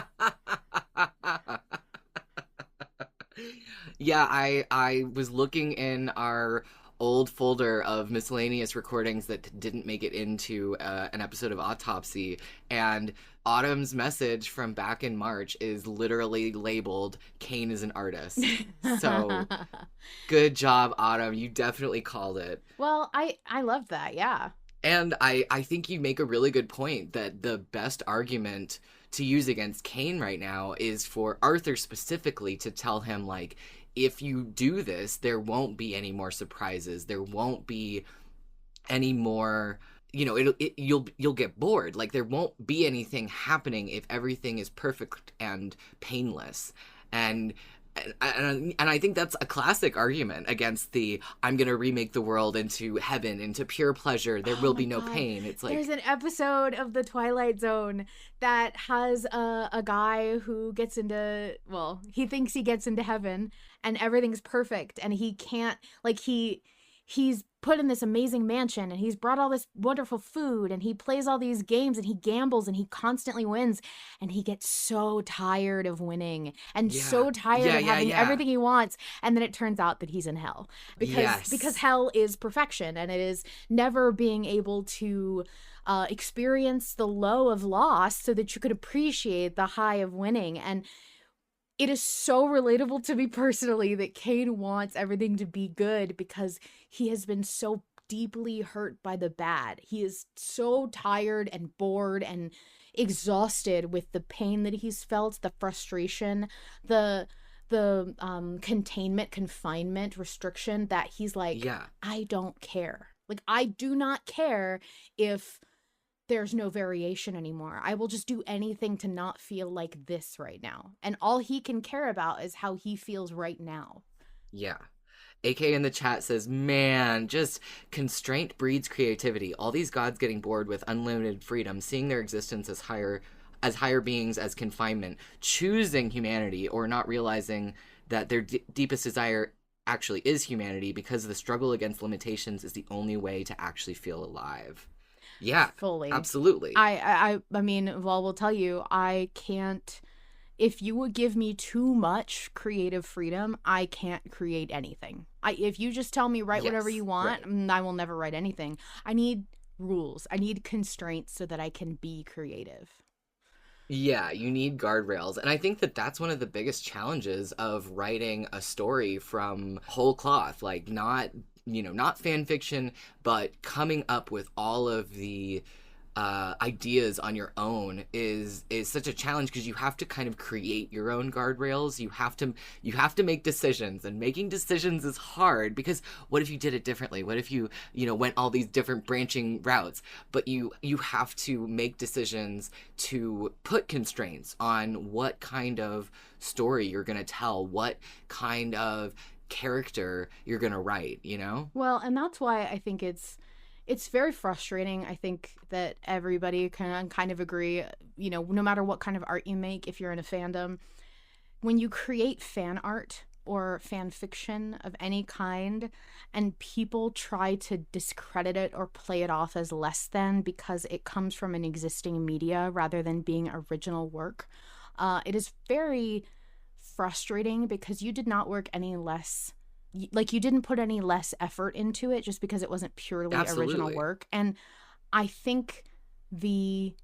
Yeah, I was looking in our old folder of miscellaneous recordings that didn't make it into an episode of Autopsy, and Autumn's message from back in March is literally labeled Cain is an artist. So good job, Autumn. You definitely called it. Well, I love that, yeah. And I think you make a really good point that the best argument to use against Cain right now is for Arthur specifically to tell him, like, if you do this, there won't be any more surprises. There won't be any more, you know, you'll get bored. Like, there won't be anything happening if everything is perfect and painless. And I think that's a classic argument against the I'm going to remake the world into heaven, into pure pleasure. There will be no pain. It's like, there's an episode of The Twilight Zone that has a guy who gets into, well, he thinks he gets into heaven and everything's perfect, and he can't, like, he's put in this amazing mansion and he's brought all this wonderful food and he plays all these games and he gambles and he constantly wins, and he gets so tired of winning and so tired of having everything he wants, and then it turns out that he's in hell because hell is perfection, and it is never being able to experience the low of loss so that you could appreciate the high of winning. And it is so relatable to me personally that Cain wants everything to be good because he has been so deeply hurt by the bad. He is so tired and bored and exhausted with the pain that he's felt, the frustration, the confinement, restriction, that he's like, I don't care. Like, I do not care if there's no variation anymore. I will just do anything to not feel like this right now. And all he can care about is how he feels right now. Yeah. AK in the chat says, man, just constraint breeds creativity. All these gods getting bored with unlimited freedom, seeing their existence as higher beings as confinement, choosing humanity or not realizing that their deepest desire actually is humanity because the struggle against limitations is the only way to actually feel alive. Yeah, fully. Absolutely. I mean, well, we'll tell you, I can't, if you would give me too much creative freedom, I can't create anything. If you just tell me write whatever you want, I will never write anything. I need rules. I need constraints so that I can be creative. Yeah, you need guardrails. And I think that that's one of the biggest challenges of writing a story from whole cloth, like not fan fiction, but coming up with all of the ideas on your own is such a challenge because you have to kind of create your own guardrails. You have to make decisions, and making decisions is hard because what if you did it differently? What if you went all these different branching routes? But you have to make decisions to put constraints on what kind of story you're going to tell, what kind of character you're going to write, Well, and that's why I think it's very frustrating. I think that everybody can kind of agree, no matter what kind of art you make, if you're in a fandom, when you create fan art or fan fiction of any kind and people try to discredit it or play it off as less than because it comes from an existing media rather than being original work, it is very frustrating because you did not work any less, like, you didn't put any less effort into it just because it wasn't purely original work. And I think the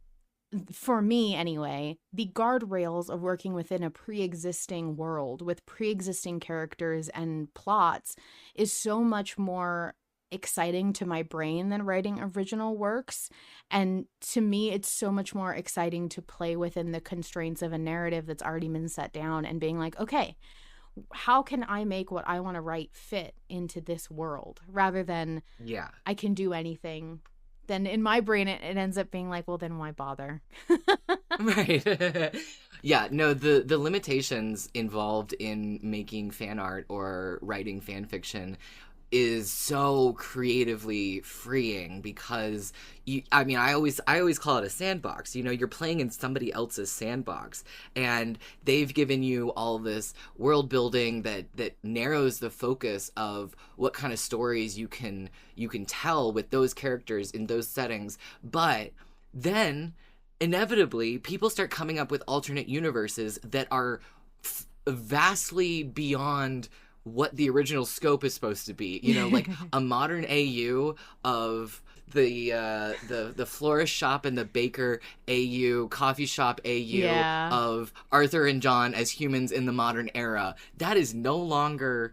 for me anyway, the guardrails of working within a pre-existing world with pre-existing characters and plots is so much more exciting to my brain than writing original works. And to me, it's so much more exciting to play within the constraints of a narrative that's already been set down and being like, okay, how can I make what I want to write fit into this world, rather than Yeah. I can do anything. Then in my brain, it ends up being like, well, then why bother? Right. Yeah, no, the limitations involved in making fan art or writing fan fiction is so creatively freeing, because I mean, I always call it a sandbox. You're playing in somebody else's sandbox, and they've given you all this world building that narrows the focus of what kind of stories you can tell with those characters in those settings. But then inevitably people start coming up with alternate universes that are vastly beyond what the original scope is supposed to be. Like a modern AU of the florist shop and the baker AU, coffee shop AU, Yeah. of Arthur and John as humans in the modern era. That is no longer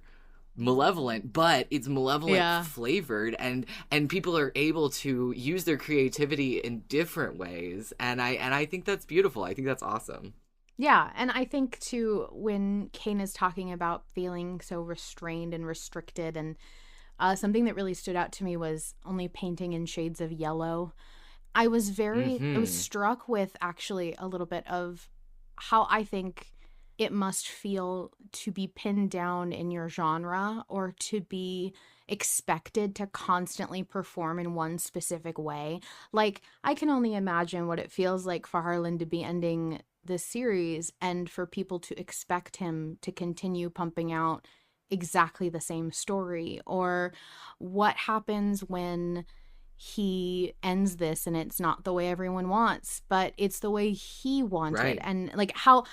malevolent, but it's malevolent flavored, and people are able to use their creativity in different ways, and I think that's beautiful. I think that's awesome. Yeah, and I think too, when Kane is talking about feeling so restrained and restricted, and something that really stood out to me was only painting in shades of yellow. I was struck with actually a little bit of how I think it must feel to be pinned down in your genre, or to be expected to constantly perform in one specific way. Like, I can only imagine what it feels like for Harlan to be ending this series and for people to expect him to continue pumping out exactly the same story, or what happens when he ends this and it's not the way everyone wants, but it's the way he wanted. Right. And like, how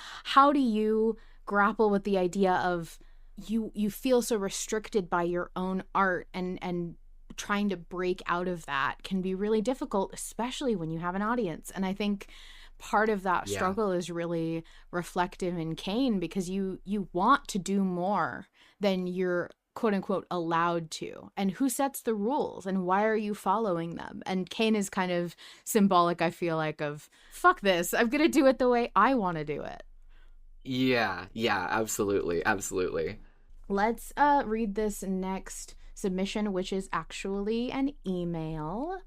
do you grapple with the idea of you feel so restricted by your own art, and trying to break out of that can be really difficult, especially when you have an audience. And I think part of that struggle is really reflective in Kane, because you want to do more than you're quote unquote allowed to. And who sets the rules, and why are you following them? And Kane is kind of symbolic, I feel like, of fuck this, I'm gonna do it the way I want to do it. Yeah, absolutely. Let's read this next submission, which is actually an email.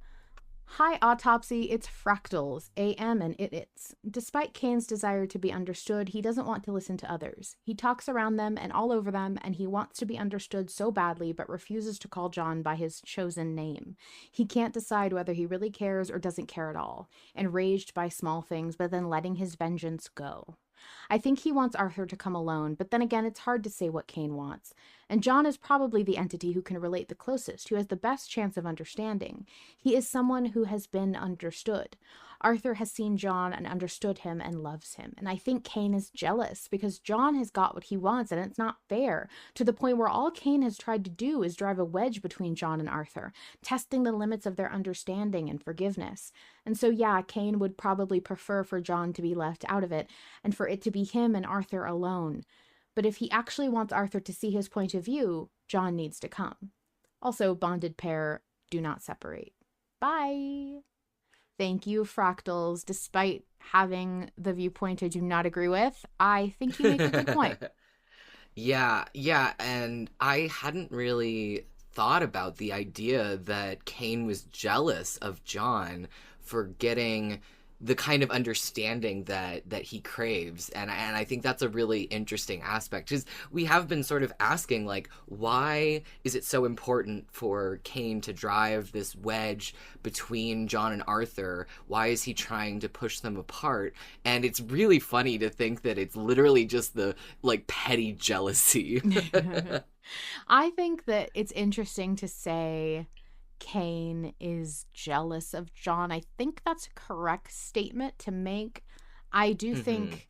Hi, Autopsy, it's Fractals, AM and it's. Despite Kane's desire to be understood, he doesn't want to listen to others. He talks around them and all over them, and he wants to be understood so badly, but refuses to call John by his chosen name. He can't decide whether he really cares or doesn't care at all, enraged by small things, but then letting his vengeance go. I think he wants Arthur to come alone, but then again, it's hard to say what Kane wants. And John is probably the entity who can relate the closest, who has the best chance of understanding. He is someone who has been understood. Arthur has seen John and understood him and loves him. And I think Kane is jealous because John has got what he wants, and it's not fair, to the point where all Kane has tried to do is drive a wedge between John and Arthur, testing the limits of their understanding and forgiveness. And so, yeah, Kane would probably prefer for John to be left out of it, and for it to be him and Arthur alone. But if he actually wants Arthur to see his point of view, John needs to come. Also, bonded pair, do not separate. Bye! Thank you, Fractals. Despite having the viewpoint I do not agree with, I think you make a good point. Yeah, and I hadn't really thought about the idea that Kane was jealous of John for getting the kind of understanding that he craves, and I think that's a really interesting aspect, because we have been sort of asking, like, why is it so important for Kane to drive this wedge between John and Arthur? Why is he trying to push them apart? And it's really funny to think that it's literally just the, like, petty jealousy. I think that it's interesting to say Kane is jealous of John. I think that's a correct statement to make. I do think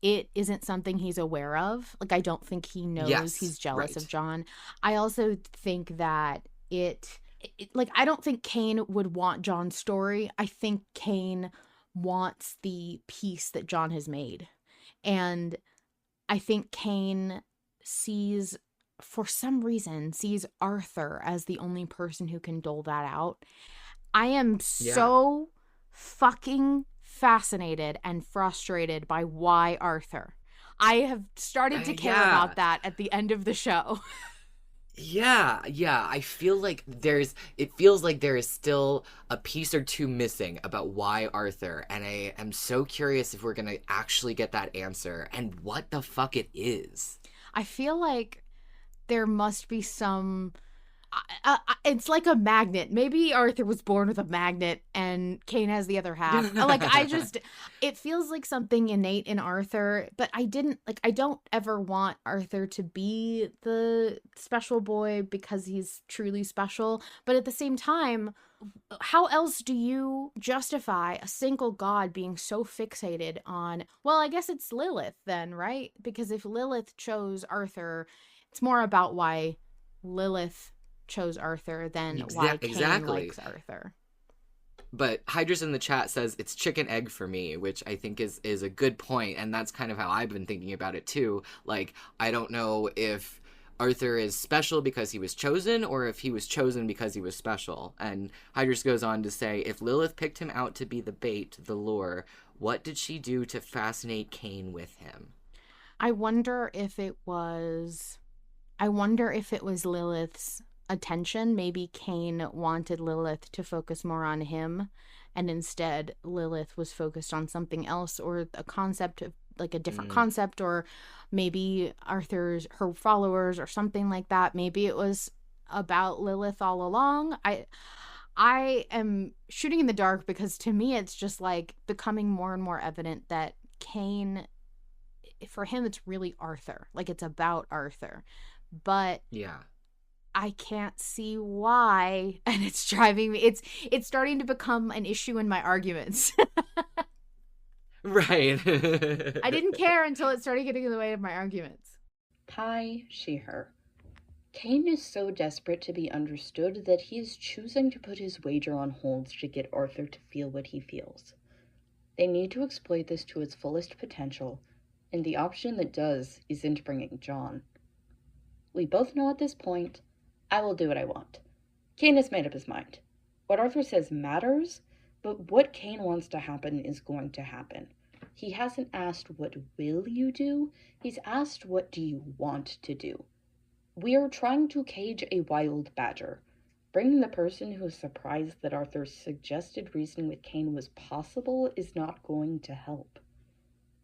it isn't something he's aware of. Like, I don't think he knows he's jealous of John. I also think that like, I don't think Kane would want John's story. I think Kane wants the peace that John has made. And I think Cain for some reason, sees Arthur as the only person who can dole that out. I am so fucking fascinated and frustrated by why Arthur. I have started to care about that at the end of the show. Yeah. I feel like it feels like there is still a piece or two missing about why Arthur, and I am so curious if we're gonna actually get that answer and what the fuck it is. I feel like there must be some... it's like a magnet. Maybe Arthur was born with a magnet and Cain has the other half. Like, it feels like something innate in Arthur, but I don't ever want Arthur to be the special boy because he's truly special. But at the same time, how else do you justify a single god being so fixated on, well, I guess it's Lilith then, right? Because if Lilith chose Arthur, it's more about why Lilith chose Arthur than why Cain likes Arthur. But Hydrus in the chat says it's chicken egg for me, which I think is a good point, and that's kind of how I've been thinking about it too. Like, I don't know if Arthur is special because he was chosen, or if he was chosen because he was special. And Hydrus goes on to say, if Lilith picked him out to be the bait, the lure, what did she do to fascinate Cain with him? I wonder if it was Lilith's attention. Maybe Cain wanted Lilith to focus more on him, and instead Lilith was focused on something else, or a concept of, like, a different concept, or maybe her followers or something like that. Maybe it was about Lilith all along. I am shooting in the dark, because to me it's just like becoming more and more evident that Cain, for him, it's really Arthur. Like, it's about Arthur. But yeah, I can't see why, and it's driving me. It's starting to become an issue in my arguments. Right. I didn't care until it started getting in the way of my arguments. Pi, she, her. Cain is so desperate to be understood that he is choosing to put his wager on hold to get Arthur to feel what he feels. They need to exploit this to its fullest potential, and the option that does isn't bringing John. We both know at this point, I will do what I want. Cain has made up his mind. What Arthur says matters, but what Cain wants to happen is going to happen. He hasn't asked, what will you do? He's asked, what do you want to do? We are trying to cage a wild badger. Bringing the person who is surprised that Arthur's suggested reasoning with Cain was possible is not going to help.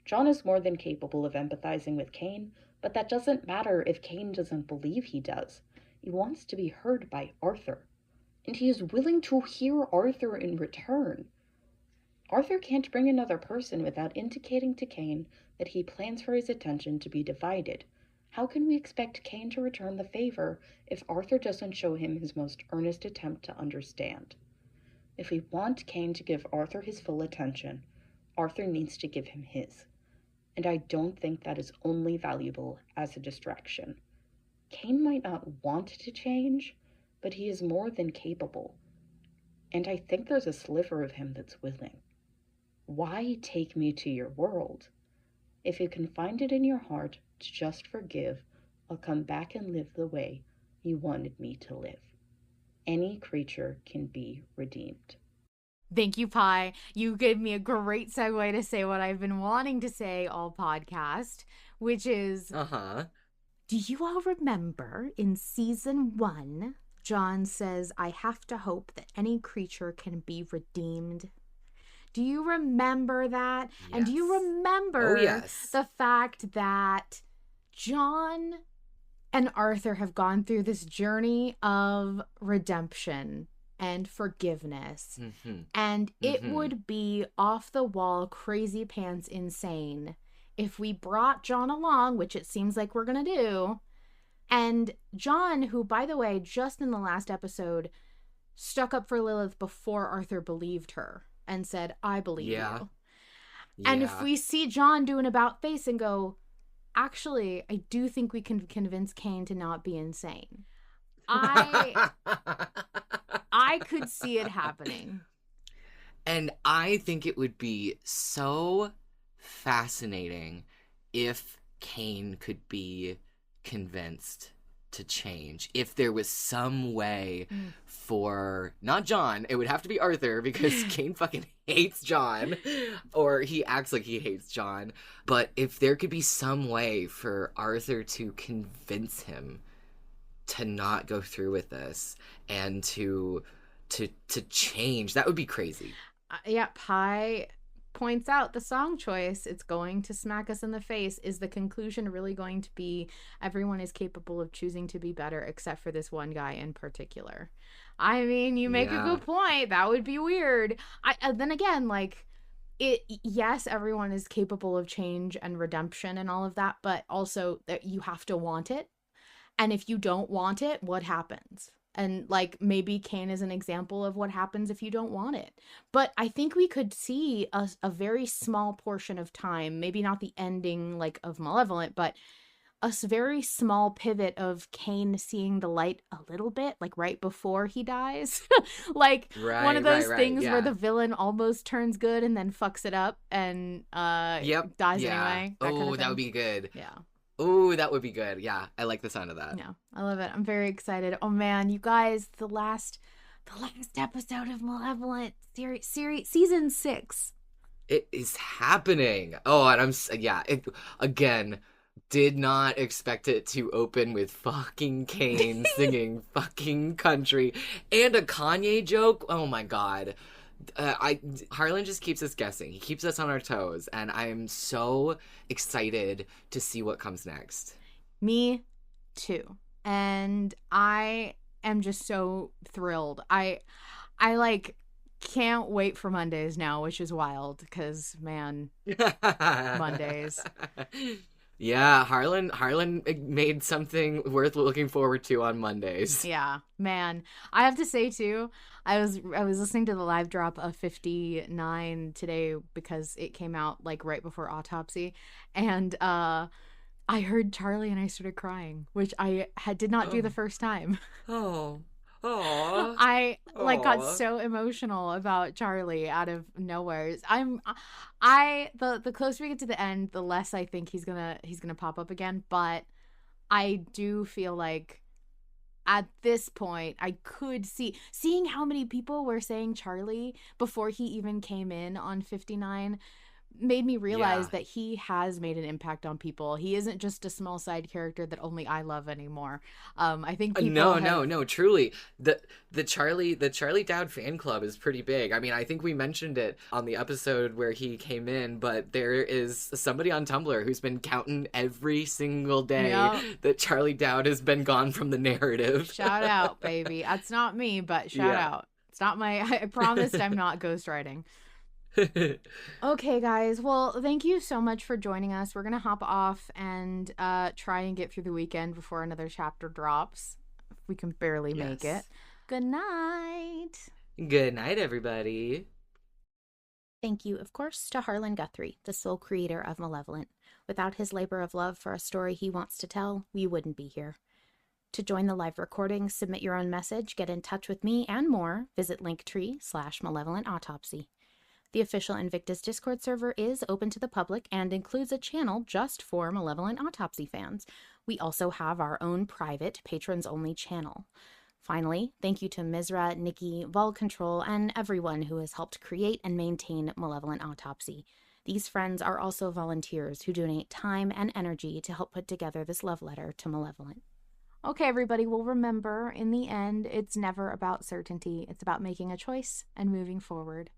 John is more than capable of empathizing with Cain, but that doesn't matter if Cain doesn't believe he does. He wants to be heard by Arthur, and he is willing to hear Arthur in return. Arthur can't bring another person without indicating to Cain that he plans for his attention to be divided. How can we expect Cain to return the favor if Arthur doesn't show him his most earnest attempt to understand? If we want Cain to give Arthur his full attention, Arthur needs to give him his. And I don't think that is only valuable as a distraction. Cain might not want to change, but he is more than capable. And I think there's a sliver of him that's willing. Why take me to your world? If you can find it in your heart to just forgive, I'll come back and live the way you wanted me to live. Any creature can be redeemed. Thank you, Pi. You gave me a great segue to say what I've been wanting to say all podcast, which is... Do you all remember in season 1, John says, I have to hope that any creature can be redeemed? Do you remember that? Yes. And do you remember the fact that John and Arthur have gone through this journey of redemption and forgiveness? And it would be off the wall, crazy pants insane if we brought John along, which it seems like we're going to do. And John, who, by the way, just in the last episode, stuck up for Lilith before Arthur believed her and said, I believe you. And if we see John do an about face and go, actually, I do think we can convince Cain to not be insane. I could see it happening. And I think it would be so fascinating if Kane could be convinced to change. If there was some way for, not John, it would have to be Arthur, because Kane fucking hates John, or he acts like he hates John. But if there could be some way for Arthur to convince him to not go through with this and to change, that would be crazy. Yeah, Pi points out the song choice. It's going to smack us in the face. Is the conclusion really going to be everyone is capable of choosing to be better except for this one guy in particular? I mean, you make a good point. That would be weird. Then again, like, yes, everyone is capable of change and redemption and all of that, but also that you have to want it. And if you don't want it, what happens? And like, maybe Kane is an example of what happens if you don't want it. But I think we could see a very small portion of time, maybe not the ending like of Malevolent, but a very small pivot of Kane seeing the light a little bit, like right before he dies. Like one of those things where the villain almost turns good and then fucks it up and dies anyway. That would be good. Yeah. Oh, that would be good. Yeah, I like the sound of that. Yeah, I love it. I'm very excited. Oh man, you guys, the last episode of Malevolent season 6. It is happening. Oh, and again, did not expect it to open with fucking Kane singing fucking country and a Kanye joke. Oh my god. Harlan just keeps us guessing. He keeps us on our toes, and I am so excited to see what comes next. Me too. And I am just so thrilled. I like can't wait for Mondays now, which is wild because man, Mondays. Yeah, Harlan made something worth looking forward to on Mondays. Yeah, man. I have to say too, I was listening to the live drop of 59 today because it came out like right before Autopsy, and I heard Charlie and I started crying, which I did not do the first time. Oh. Aww. I got so emotional about Charlie out of nowhere. The closer we get to the end, the less I think he's gonna pop up again. But I do feel like at this point I could seeing how many people were saying Charlie before he even came in on 59 made me realize that he has made an impact on people. He isn't just a small side character that only I love anymore. I think people no, truly. The Charlie Dowd fan club is pretty big. I mean, I think we mentioned it on the episode where he came in, but there is somebody on Tumblr who's been counting every single day that Charlie Dowd has been gone from the narrative. Shout out, baby. That's not me, but shout out. It's not I promised I'm not ghostwriting. Okay, guys. Well, thank you so much for joining us. We're gonna hop off and try and get through the weekend before another chapter drops. We can barely make it. Good night. Good night, everybody. Thank you, of course, to Harlan Guthrie, the sole creator of Malevolent. Without his labor of love for a story he wants to tell, we wouldn't be here. To join the live recording, submit your own message, get in touch with me, and more, visit linktree/Malevolent Autopsy. The official Invictus Discord server is open to the public and includes a channel just for Malevolent Autopsy fans. We also have our own private, patrons-only channel. Finally, thank you to Mizra, Nikki, Vol Control, and everyone who has helped create and maintain Malevolent Autopsy. These friends are also volunteers who donate time and energy to help put together this love letter to Malevolent. Okay, everybody, well, remember, in the end, it's never about certainty. It's about making a choice and moving forward.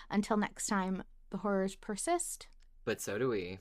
Until next time, the horrors persist. But so do we.